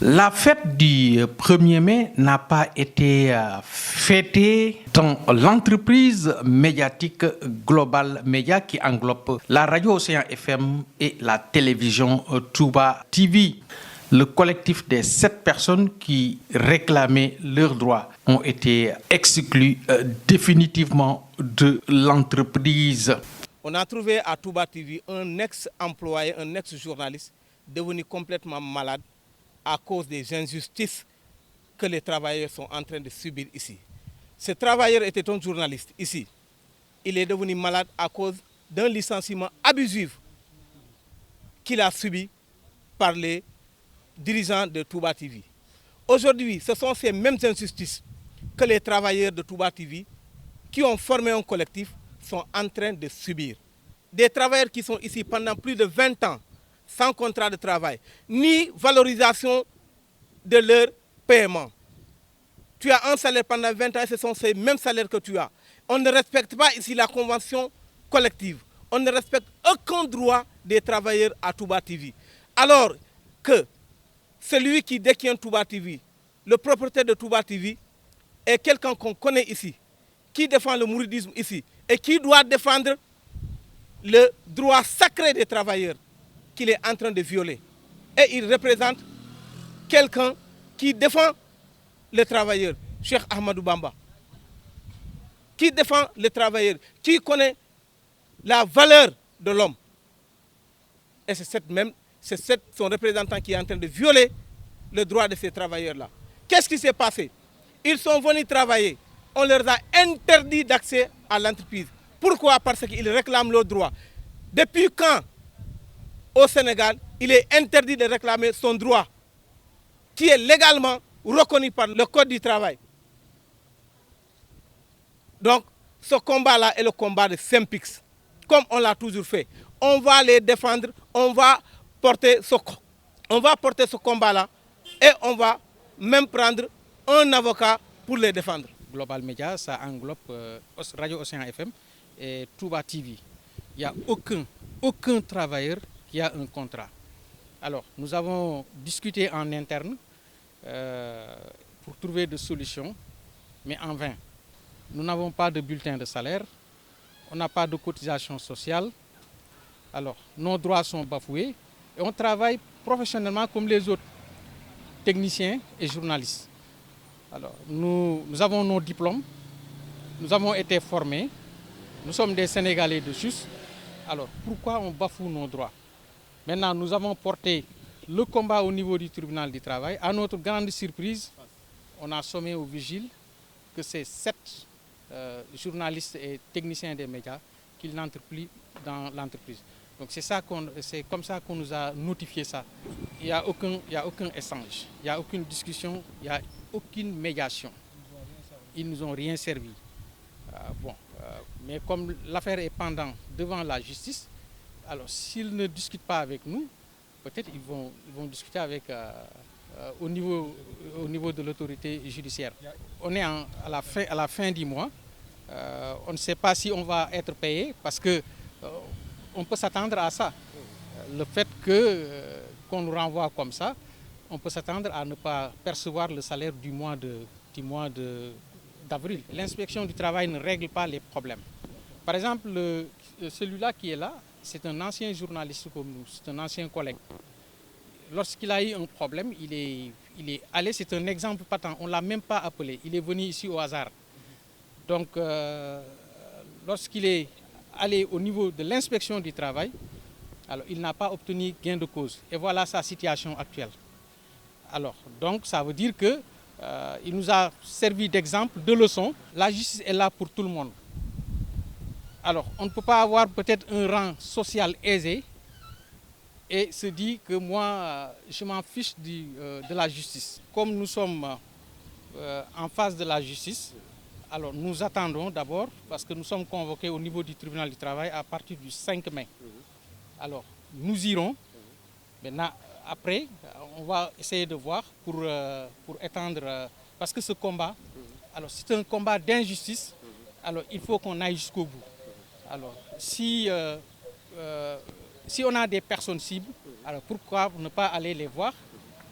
La fête du 1er mai n'a pas été fêtée dans l'entreprise médiatique Global Média qui englobe la radio Océan FM et la télévision Touba TV. Le collectif des 7 personnes qui réclamaient leurs droits ont été exclus définitivement de l'entreprise. On a trouvé à Touba TV un ex-employé, un ex-journaliste devenu complètement malade à cause des injustices que les travailleurs sont en train de subir ici. Ce travailleur était un journaliste ici. Il est devenu malade à cause d'un licenciement abusif qu'il a subi par les dirigeants de Touba TV. Aujourd'hui, ce sont ces mêmes injustices que les travailleurs de Touba TV qui ont formé un collectif sont en train de subir. Des travailleurs qui sont ici pendant plus de 20 ans, sans contrat de travail, ni valorisation de leur paiement. Tu as un salaire pendant 20 ans et ce sont ces mêmes salaires que tu as. On ne respecte pas ici la convention collective. On ne respecte aucun droit des travailleurs à Touba TV. Alors que celui qui détient Touba TV, le propriétaire de Touba TV, est quelqu'un qu'on connaît ici, qui défend le mouridisme ici et qui doit défendre le droit sacré des travailleurs qu'il est en train de violer. Et il représente quelqu'un qui défend les travailleurs, Cheikh Ahmadou Bamba, qui défend les travailleurs, qui connaît la valeur de l'homme. Et c'est son représentant qui est en train de violer le droit de ces travailleurs-là. Qu'est-ce qui s'est passé? Ils sont venus travailler. On leur a interdit d'accès à l'entreprise. Pourquoi? Parce qu'ils réclament leurs droits. Depuis quand, au Sénégal, il est interdit de réclamer son droit, qui est légalement reconnu par le Code du travail? Donc, ce combat-là est le combat de Synpics, comme on l'a toujours fait. On va les défendre, on va porter ce combat-là et on va même prendre un avocat pour les défendre. Global Média, ça englobe Radio Océan FM et Touba TV. Il n'y a aucun travailleur qui a un contrat. Alors, nous avons discuté en interne pour trouver des solutions, mais en vain. Nous n'avons pas de bulletin de salaire, on n'a pas de cotisation sociale. Alors, nos droits sont bafoués et on travaille professionnellement comme les autres techniciens et journalistes. Alors, nous avons nos diplômes, nous avons été formés, nous sommes des Sénégalais de sus. Alors, pourquoi on bafoue nos droits? Maintenant, nous avons porté le combat au niveau du tribunal du travail. À notre grande surprise, on a sommé au vigile que ces 7 journalistes et techniciens des médias qu'ils n'entrent plus dans l'entreprise. Donc c'est comme ça qu'on nous a notifié ça. Il n'y a aucun échange, il n'y a aucune discussion, il n'y a aucune médiation. Ils ne nous ont rien servi. Mais comme l'affaire est pendante devant la justice, alors s'ils ne discutent pas avec nous, peut-être ils vont discuter avec, au niveau de l'autorité judiciaire. On est à la fin du mois. On ne sait pas si on va être payé parce que on peut s'attendre à ça. Le fait qu'on nous renvoie comme ça, on peut s'attendre à ne pas percevoir le salaire du mois d'avril. L'inspection du travail ne règle pas les problèmes. Par exemple, celui-là qui est là, c'est un ancien journaliste comme nous, c'est un ancien collègue. Lorsqu'il a eu un problème, il est allé, c'est un exemple patent, on ne l'a même pas appelé, il est venu ici au hasard. Donc, lorsqu'il est allé au niveau de l'inspection du travail, alors il n'a pas obtenu gain de cause. Et voilà sa situation actuelle. Alors, donc, ça veut dire que il nous a servi d'exemple, de leçon. La justice est là pour tout le monde. Alors, on ne peut pas avoir peut-être un rang social aisé et se dire que moi, je m'en fiche de la justice. Comme nous sommes en face de la justice, alors nous attendons d'abord, parce que nous sommes convoqués au niveau du tribunal du travail à partir du 5 mai. Alors, nous irons. Maintenant, après, on va essayer de voir pour étendre, parce que ce combat, alors c'est un combat d'injustice, alors il faut qu'on aille jusqu'au bout. Alors, si on a des personnes cibles, alors pourquoi ne pas aller les voir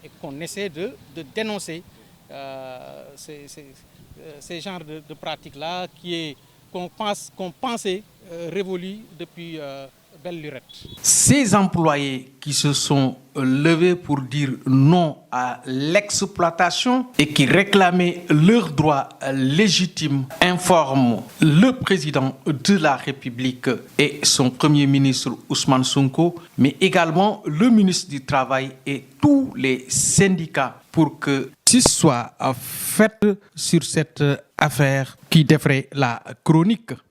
et qu'on essaie de dénoncer ces genres de pratiques-là qu'on pensait révolues depuis belle lurette. Ces employés qui se sont levés pour dire non à l'exploitation et qui réclamaient leurs droits légitimes informent le président de la République et son premier ministre Ousmane Sonko, mais également le ministre du Travail et tous les syndicats pour que justice soit faite sur cette affaire qui défraie la chronique.